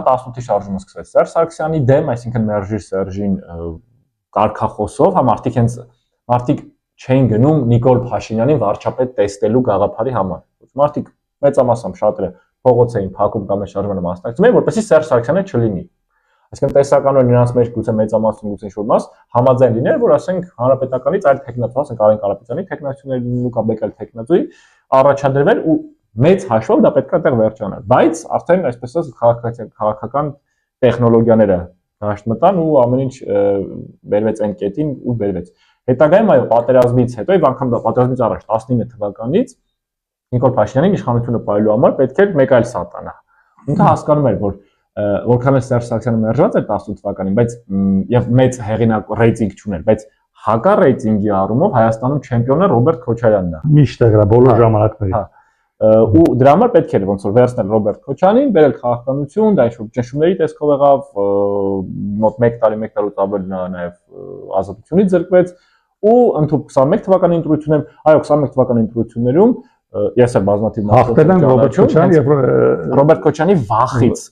18-ի շարժումը սկսվեց Սերժ Սարգսյանի դեմ, այսինքն մերժիր Սերժին կարգախոսով, հա մարդիկ չէին գնում Նիկոլ Փաշինյանին վարչապետ տեսնելու գաղափարի համար։ Մարդիկ մեծամասամբ շատերը փողոց էին փակում կամ շարժմանը մասնակցում էին, որպեսզի Սերժ Սարգսյանը չլինի։ Այսինքն տեսականորեն նրանց մեջ գուցե մեծամասն գուցե ինչ-որ մաս համաձայն լիներ, որ ասենք հանրապետականից այլ տեխնատու, ասենք Արեն Կարապետյանի տեխնացիաների Լուկա Բեկալ տեխնատուի առաջադրվել ու մեծ հաշվով դա պետք է այդտեղ վերջանար, բայց արդեն այսպես ասած քաղաքական տեխնոլոգիաները դաշտ մտան ու ամեն ինչ բերվեց այն կետին ու բերվեց։ Հետագայում այո, պատերազմից հետո եւ անգամ դա պատերազմից առաջ 19 թվականից Նիկոլ Փաշինյանին իշխանությունը պահելու համար պետք էր մեկ այլ սատանա։ Ինքը հասկանում էր, որ որքան էլ Սերժ Սարգսյանը մերժած էր 18 թվականին, բայց եւ մեծ հեղինակ ռեյտինգ չուներ, բայց հակա ռեյտինգի առումով Հայաստանում չեմպիոնը Ռոբերտ Քոչարյանն է։ Միշտ եղել բոլոր ժամանակներին։ Ու դրա համար պետք էր ոնց որ վերցնել Ռոբերտ Քոչարյանին, բերել քաղաքականություն, դա ինչ-որ ճնշումների տեսքով եղավ, մոտ 1 տարուց ավել նա նաեւ ազատությունից զրկվեց ու ընդհանուր 21 թվականի ընտրություններում, այո 21 թվականի ընտրություններում ես էլ բազմաթիվ հաղթել են Ռոբերտ Քոչարյանը եւ Ռոբերտ Քոչարյանի վախից